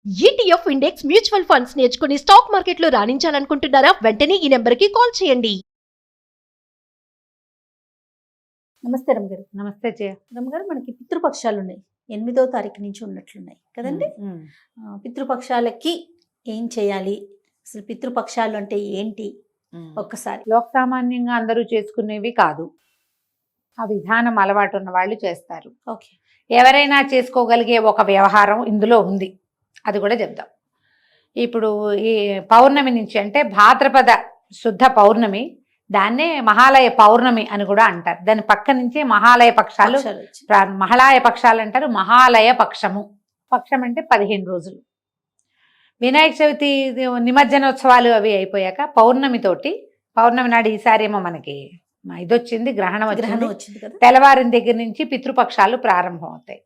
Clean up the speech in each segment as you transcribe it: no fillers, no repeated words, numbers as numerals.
ETF index mutual funds నేర్చుకుని stock మార్కెట్లో రాణించాలనుకుంటున్నారా? వెంటనే ఈ నెంబర్కి కాల్ చేయండి. నమస్తే రమగారు. నమస్తే జయ. రమగారు, మనకి పితృపక్షాలు ఉన్నాయి. 8వ తారీఖు నుంచి ఉన్నట్లున్నాయి కదండి. పితృపక్షాలకి ఏం చేయాలి, అసలు పితృపక్షాలు అంటే ఏంటి ఒక్కసారి? లోక్ సామాన్యంగా అందరూ చేసుకునేవి కాదు, ఆ విధానం అలవాటు ఉన్న వాళ్ళు చేస్తారు. ఓకే, ఎవరైనా చేసుకోగలిగే ఒక వ్యవహారం ఇందులో ఉంది, అది కూడా చెప్దాం. ఇప్పుడు ఈ పౌర్ణమి నుంచి, అంటే భాద్రపద శుద్ధ పౌర్ణమి, దాన్నే మహాలయ పౌర్ణమి అని కూడా అంటారు. దాని పక్క నుంచి మహాలయ పక్షాలు, మహాలయ పక్షాలు అంటారు. మహాలయ పక్షము, పక్షం అంటే 15 రోజులు. వినాయక చవితి నిమజ్జనోత్సవాలు అవి అయిపోయాక పౌర్ణమితోటి, పౌర్ణమి నాడు ఈసారి ఏమో మనకి ఇదొచ్చింది, గ్రహణం వచ్చింది కదా, తెల్లవారిన దగ్గర నుంచి పితృపక్షాలు ప్రారంభం అవుతాయి.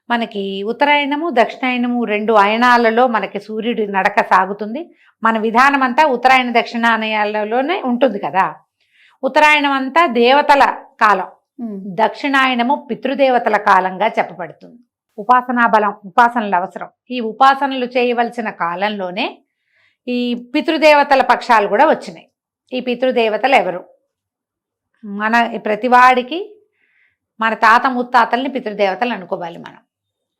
మనకి ఉత్తరాయణము దక్షిణాయనము 2 అయనాలలో మనకి సూర్యుడి నడక సాగుతుంది. మన విధానం అంతా ఉత్తరాయణ దక్షిణాయనాలలోనే ఉంటుంది కదా. ఉత్తరాయణం అంతా దేవతల కాలం, దక్షిణాయనము పితృదేవతల కాలంగా చెప్పబడుతుంది. ఉపాసనా బలం, ఉపాసనలు అవసరం. ఈ ఉపాసనలు చేయవలసిన కాలంలోనే ఈ పితృదేవతల పక్షాలు కూడా వచ్చినాయి. ఈ పితృదేవతలు ఎవరు? మన ప్రతివాడికి మన తాత ముత్తాతల్ని పితృదేవతలు అనుకోవాలి మనం.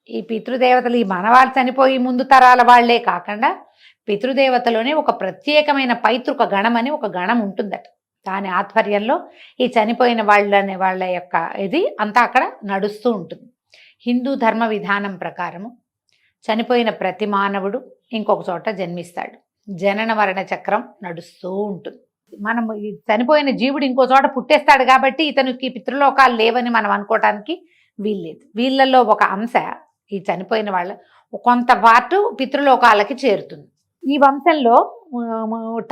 ఈ పితృదేవతలు ఈ మనవాళ్ళు చనిపోయి ముందు తరాల వాళ్లే కాకుండా పితృదేవతలోనే ఒక ప్రత్యేకమైన పైతృక గణం అని ఒక గణం ఉంటుందట. దాని ఆధ్వర్యంలో ఈ చనిపోయిన వాళ్ళ యొక్క ఇది అంతా అక్కడ నడుస్తూ ఉంటుంది. హిందూ ధర్మ విధానం ప్రకారము చనిపోయిన ప్రతి మానవుడు ఇంకొక చోట జన్మిస్తాడు. జనన మరణ చక్రం నడుస్తూ ఉంటుంది. మనం ఈ చనిపోయిన జీవుడు ఇంకో చోట పుట్టేస్తాడు కాబట్టి ఇతనికి పితృలోకాలు లేవని మనం అనుకోవటానికి వీల్లేదు. వీళ్ళల్లో ఒక అంశ, ఈ చనిపోయిన వాళ్ళ కొంత పాటు పితృలోకాలకి చేరుతుంది. ఈ వంశంలో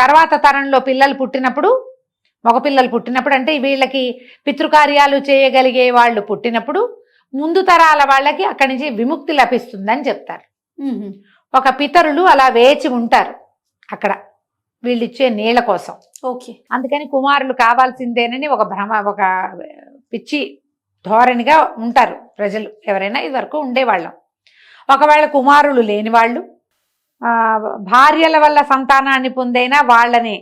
తర్వాత తరంలో పిల్లలు పుట్టినప్పుడు, మగపిల్లలు పుట్టినప్పుడు, అంటే వీళ్ళకి పితృకార్యాలు చేయగలిగే వాళ్ళు పుట్టినప్పుడు ముందు తరాల వాళ్ళకి అక్కడి నుంచి విముక్తి లభిస్తుందని చెప్తారు. ఒక పితరులు అలా వేచి ఉంటారు అక్కడ వీళ్ళిచ్చే నీళ్ల కోసం. ఓకే, అందుకని కుమారులు కావాల్సిందేనని ఒక ఒక పిచ్చి ధోరణిగా ఉంటారు ప్రజలు. ఎవరైనా ఇది వరకు ఉండేవాళ్ళం. ఒకవేళ కుమారులు లేని వాళ్ళు భార్యల వల్ల సంతానాన్ని పొందైనా వాళ్ళని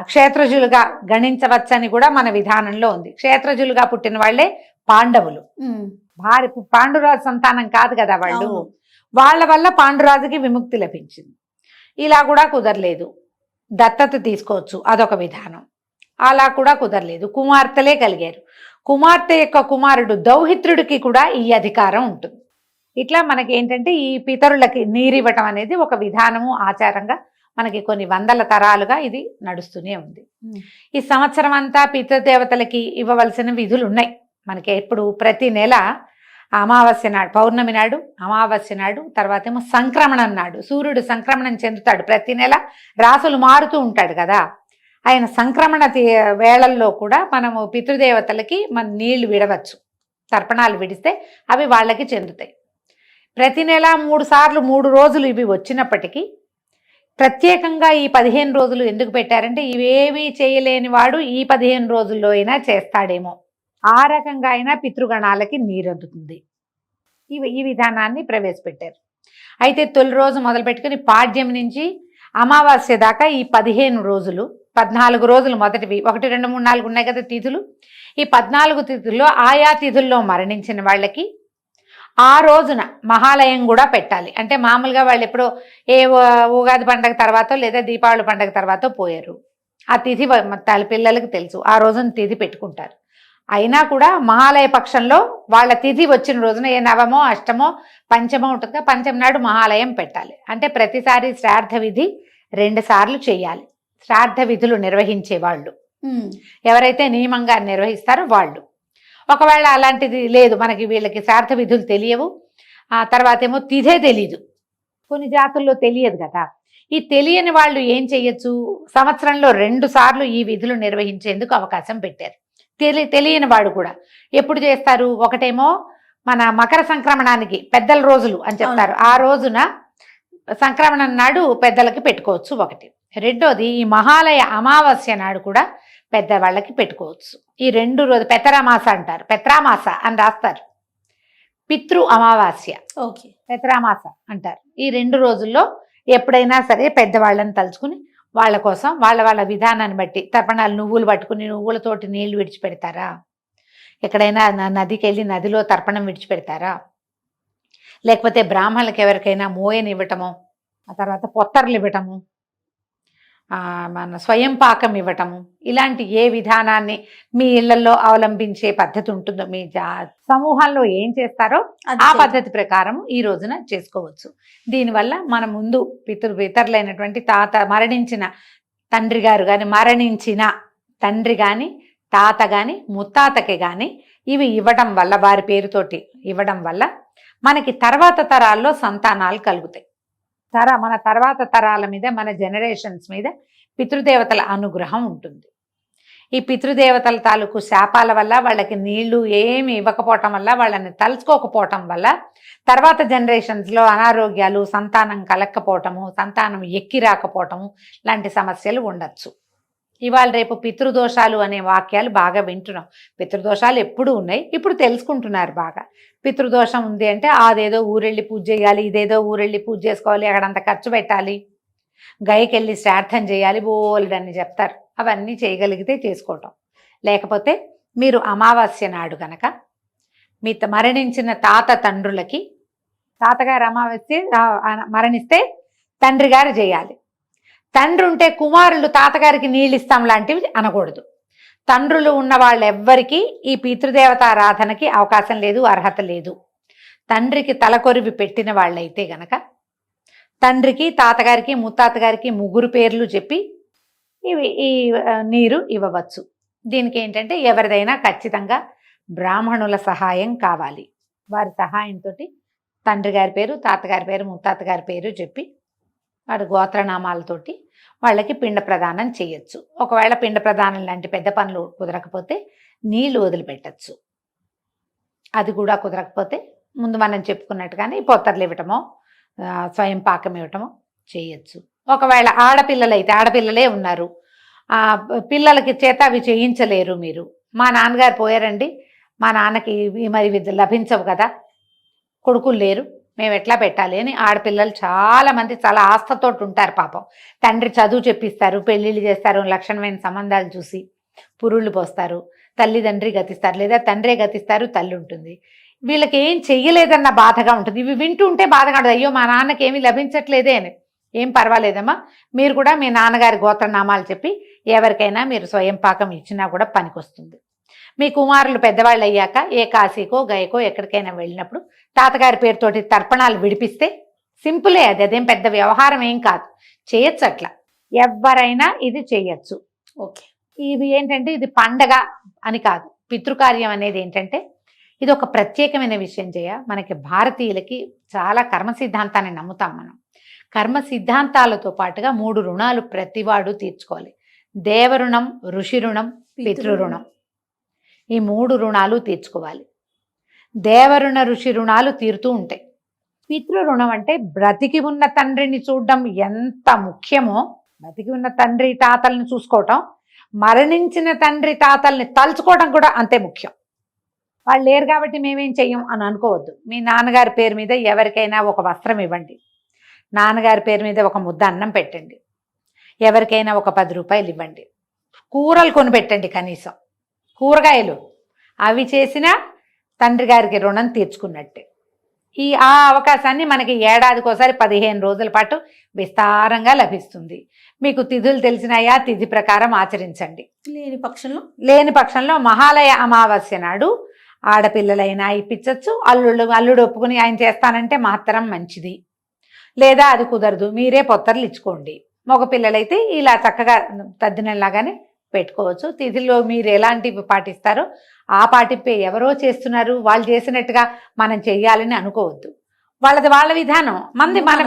క్షేత్రజులుగా గణించవచ్చని కూడా మన విధానంలో ఉంది. క్షేత్రజులుగా పుట్టిన వాళ్ళే పాండవులు. పాండురాజు సంతానం కాదు కదా వాళ్ళు. వాళ్ళ వల్ల పాండురాజుకి విముక్తి లభించింది. ఇలా కూడా కుదరలేదు, దత్తత తీసుకోవచ్చు, అదొక విధానం. అలా కూడా కుదరలేదు, కుమార్తెలే కలిగారు. కుమార్తె యొక్క కుమారుడు దౌహిత్రుడికి కూడా ఈ అధికారం ఉంటుంది. ఇట్లా మనకి ఏంటంటే ఈ పితరులకి నీరివ్వటం అనేది ఒక విధానము, ఆచారంగా మనకి కొన్ని వందల తరాలుగా ఇది నడుస్తూనే ఉంది. ఈ సంవత్సరం అంతా పితృదేవతలకి ఇవ్వవలసిన విధులు ఉన్నాయి మనకి. ఎప్పుడు ప్రతి నెల అమావాస్య నాడు, పౌర్ణమి నాడు, అమావాస్య నాడు, తర్వాత ఏమో సంక్రమణం నాడు సూర్యుడు సంక్రమణం చెందుతాడు. ప్రతి నెల రాసులు మారుతూ ఉంటాడు కదా. ఆయన సంక్రమణ వేళల్లో కూడా మనము పితృదేవతలకి మన నీళ్లు విడవచ్చు. తర్పణాలు విడిస్తే అవి వాళ్ళకి చెందుతాయి. ప్రతి నెల 3 సార్లు 3 రోజులు ఇవి వచ్చినప్పటికీ ప్రత్యేకంగా ఈ 15 రోజులు ఎందుకు పెట్టారంటే ఇవేమీ చేయలేని వాడు ఈ 15 రోజుల్లో అయినా చేస్తాడేమో, ఆ రకంగా అయినా పితృగణాలకి నీరందుతుంది. ఈ విధానాన్ని ప్రవేశపెట్టారు. అయితే తొలి రోజు మొదలు పెట్టుకుని పాడ్యం నుంచి అమావాస్య దాకా ఈ 15 రోజులు, 14 రోజులు మొదటివి, 1, 2, 3, 4 ఉన్నాయి కదా తిథులు. ఈ 14 తిథుల్లో ఆయా తిథుల్లో మరణించిన వాళ్ళకి ఆ రోజున మహాలయం కూడా పెట్టాలి. అంటే మామూలుగా వాళ్ళు ఎప్పుడో ఏ ఉగాది పండగ తర్వాత లేదా దీపావళి పండగ తర్వాత పోయారు. ఆ తిథి పిల్లలకి తెలుసు, ఆ రోజున తిథి పెట్టుకుంటారు. అయినా కూడా మహాలయ పక్షంలో వాళ్ళ తిథి వచ్చిన రోజున ఏ నవమో అష్టమో పంచమో ఉంటుందిగా, పంచమి నాడు మహాలయం పెట్టాలి. అంటే ప్రతిసారి శ్రాద్ధ విధి 2 సార్లు చేయాలి. శ్రాద్ధ విధులు నిర్వహించే వాళ్ళు ఎవరైతే నియమంగా నిర్వహిస్తారో వాళ్ళు. ఒకవేళ అలాంటిది లేదు, మనకి వీళ్ళకి శ్రాద్ధ విధులు తెలియవు, ఆ తర్వాత ఏమో తిథే తెలీదు, కొన్ని జాతుల్లో తెలియదు కదా. ఈ తెలియని వాళ్ళు ఏం చెయ్యొచ్చు, సంవత్సరంలో 2 సార్లు ఈ విధులు నిర్వహించేందుకు అవకాశం పెట్టారు. తెలియని వాడు కూడా ఎప్పుడు చేస్తారు? ఒకటేమో మన మకర సంక్రమణానికి పెద్దల రోజులు అని చెప్తారు, ఆ రోజున సంక్రమణం నాడు పెద్దలకి పెట్టుకోవచ్చు ఒకటి. రెండోది ఈ మహాలయ అమావాస్య నాడు కూడా పెద్దవాళ్ళకి పెట్టుకోవచ్చు. ఈ 2 రోజులు పెత్తరామాస అంటారు, పెత్రామాస అని రాస్తారు. పితృ అమావాస్య, ఓకే. పితరామాస అంటారు. ఈ 2 రోజుల్లో ఎప్పుడైనా సరే పెద్దవాళ్ళని తలుచుకుని వాళ్ళ కోసం వాళ్ళ విధానాన్ని బట్టి తర్పణాలు, నువ్వులు పట్టుకుని నువ్వులతోటి నీళ్లు విడిచిపెడతారా, ఎక్కడైనా నదికి వెళ్ళి నదిలో తర్పణం విడిచిపెడతారా, లేకపోతే బ్రాహ్మణులకు ఎవరికైనా మోయని ఇవ్వటము, ఆ తర్వాత పొత్తర్లు ఇవ్వటము, మన స్వయం పాకం ఇవ్వటము, ఇలాంటి ఏ విధానాన్ని మీ ఇళ్లలో అవలంబించే పద్ధతి ఉంటుందో, మీ సమూహంలో ఏం చేస్తారో ఆ పద్ధతి ప్రకారం ఈ రోజున చేసుకోవచ్చు. దీనివల్ల మన ముందు పితరులైనటువంటి మరణించిన తండ్రి గారు కానీ, మరణించిన తండ్రి కానీ, తాత కానీ, ముత్తాతకి కానీ ఇవి ఇవ్వడం వల్ల, వారి పేరుతోటి ఇవ్వడం వల్ల మనకి తర్వాత తరాల్లో సంతానాలు కలుగుతాయి. మన తర్వాత తరాల మీద, మన జనరేషన్స్ మీద పితృదేవతల అనుగ్రహం ఉంటుంది. ఈ పితృదేవతల తాలూకు శాపాల వల్ల, వాళ్ళకి నీళ్లు ఏమి ఇవ్వకపోవటం వల్ల, వాళ్ళని తలుచుకోకపోవటం వల్ల తర్వాత జనరేషన్స్లో అనారోగ్యాలు, సంతానం కలక్కపోవటము, సంతానం ఎక్కి రాకపోవటము లాంటి సమస్యలు ఉండొచ్చు. ఇవాళ రేపు పితృదోషాలు అనే వాక్యాలు బాగా వింటున్నాం. పితృదోషాలు ఎప్పుడూ ఉన్నాయి, ఇప్పుడు తెలుసుకుంటున్నారు బాగా. పితృదోషం ఉంది అంటే అదేదో ఊరెళ్ళి పూజ చేయాలి, ఇదేదో ఊరెళ్ళి పూజ చేసుకోవాలి, అక్కడంత ఖర్చు పెట్టాలి, గైకెళ్ళి శ్రార్థం చేయాలి, బోల్డని చెప్తారు. అవన్నీ చేయగలిగితే చేసుకోవటం. లేకపోతే మీరు అమావాస్య నాడు కనుక మీ మరణించిన తండ్రులకి, తాతగారు అమావాస్య మరణిస్తే తండ్రి గారు చేయాలి. తండ్రి ఉంటే కుమారులు తాతగారికి నీళ్ళు ఇస్తాం లాంటివి అనకూడదు. తండ్రులు ఉన్న వాళ్ళెవ్వరికీ ఈ పితృదేవతారాధనకి అవకాశం లేదు, అర్హత లేదు. తండ్రికి తలకొరివి పెట్టిన వాళ్ళైతే గనక తండ్రికి, తాతగారికి, ముత్తాతగారికి 3 పేర్లు చెప్పి ఈ నీరు ఇవ్వవచ్చు. దీనికి ఏంటంటే ఎవరిదైనా ఖచ్చితంగా బ్రాహ్మణుల సహాయం కావాలి. వారి సహాయంతో తండ్రి గారి పేరు, తాతగారి పేరు, ముత్తాతగారి పేరు చెప్పి వాడి గోత్రనామాలతోటి వాళ్ళకి పిండ ప్రదానం చేయొచ్చు. ఒకవేళ పిండ ప్రదానం లాంటి పెద్ద పనులు కుదరకపోతే నీళ్లు వదిలిపెట్టచ్చు. అది కూడా కుదరకపోతే ముందు మనం చెప్పుకున్నట్టుగానే పొత్తర్లు ఇవ్వటమో, స్వయం పాకం ఇవ్వటమో చేయొచ్చు. ఒకవేళ ఆడపిల్లలే ఉన్నారు, పిల్లలకి చేత అవి చేయించలేరు మీరు. మా నాన్నగారు పోయారండి, మా నాన్నకి మరి లభించవు కదా, కొడుకులు లేరు, మేము ఎట్లా పెట్టాలి అని ఆడపిల్లలు చాలామంది చాలా ఆస్థతోటి ఉంటారు. పాపం తండ్రి చదువు చెప్పిస్తారు, పెళ్ళిళ్ళు చేస్తారు, లక్షణమైన సంబంధాలు చూసి పురుళ్ళు పోస్తారు, తల్లిదండ్రి గతిస్తారు, లేదా తండ్రే గతిస్తారు, తల్లి ఉంటుంది. వీళ్ళకి ఏం చెయ్యలేదన్న బాధగా ఉంటుంది. ఇవి వింటూ ఉంటే బాధగా ఉంటుంది, అయ్యో మా నాన్నకి ఏమీ లభించట్లేదే అని. ఏం పర్వాలేదమ్మా, మీరు కూడా మీ నాన్నగారి గోత్రనామాలు చెప్పి ఎవరికైనా మీరు స్వయం పాకం ఇచ్చినా కూడా పనికొస్తుంది. మీ కుమారులు పెద్దవాళ్ళు అయ్యాక ఏ కాశీకో గయకో ఎక్కడికైనా వెళ్ళినప్పుడు తాతగారి పేరుతోటి తర్పణాలు విడిపిస్తే సింపులే, అదేం పెద్ద వ్యవహారం ఏం కాదు, చేయొచ్చు. అట్లా ఎవరైనా ఇది చేయొచ్చు. ఓకే. ఇది ఏంటంటే ఇది పండగ అని కాదు, పితృకార్యం అనేది ఏంటంటే ఇది ఒక ప్రత్యేకమైన విషయం. మనకి భారతీయులకి చాలా కర్మ సిద్ధాంతాన్ని నమ్ముతాం మనం. కర్మ సిద్ధాంతాలతో పాటుగా 3 రుణాలు ప్రతివాడు తీర్చుకోవాలి. దేవరుణం, ఋషి రుణం, పితృరుణం. ఈ 3 రుణాలు తీర్చుకోవాలి. దేవరుణ, ఋషి రుణాలు తీరుతూ ఉంటాయి. పితృరుణం అంటే బ్రతికి ఉన్న తండ్రిని చూడడం ఎంత ముఖ్యమో, బ్రతికి ఉన్న తండ్రి తాతల్ని చూసుకోవటం, మరణించిన తండ్రి తాతల్ని తలుచుకోవడం కూడా అంతే ముఖ్యం. వాళ్ళు లేరు కాబట్టి మేమేం చెయ్యం అని అనుకోవద్దు. మీ నాన్నగారి పేరు మీద ఎవరికైనా ఒక వస్త్రం ఇవ్వండి, నాన్నగారి పేరు మీద ఒక ముద్ద అన్నం పెట్టండి, ఎవరికైనా ఒక 10 రూపాయలు ఇవ్వండి, కూరలు కొనిపెట్టండి, కనీసం కూరగాయలు అవి చేసినా తండ్రి గారికి రుణం తీర్చుకున్నట్టే. ఆ అవకాశాన్ని మనకి ఏడాదికోసారి 15 రోజుల పాటు విస్తారంగా లభిస్తుంది. మీకు తిథులు తెలిసినాయా, తిథి ప్రకారం ఆచరించండి. లేని పక్షంలో మహాలయ అమావాస్య నాడు ఆడపిల్లలైనా ఇప్పించవచ్చు. అల్లుడు ఒప్పుకుని ఆయన చేస్తానంటే మాత్రం మంచిది, లేదా అది కుదరదు మీరే పొత్తర్లు ఇచ్చుకోండి. మగ పిల్లలైతే ఇలా చక్కగా తద్దినలాగానే పెట్టుకోవచ్చు. తిథిలో మీరు ఎలాంటివి పాటిస్తారో ఆ పాటింపే. ఎవరో చేస్తున్నారు వాళ్ళు చేసినట్టుగా మనం చెయ్యాలని అనుకోవద్దు. వాళ్ళ విధానం, మనది మన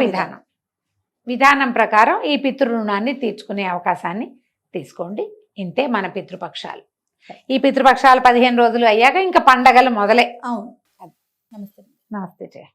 విధానం ప్రకారం ఈ పితృరుణాన్ని తీర్చుకునే అవకాశాన్ని తీసుకోండి. ఇంతే మన పితృపక్షాలు. ఈ పితృపక్షాలు 15 రోజులు అయ్యాక ఇంకా పండగలు మొదలై. అవును. నమస్తే. నమస్తే జయ.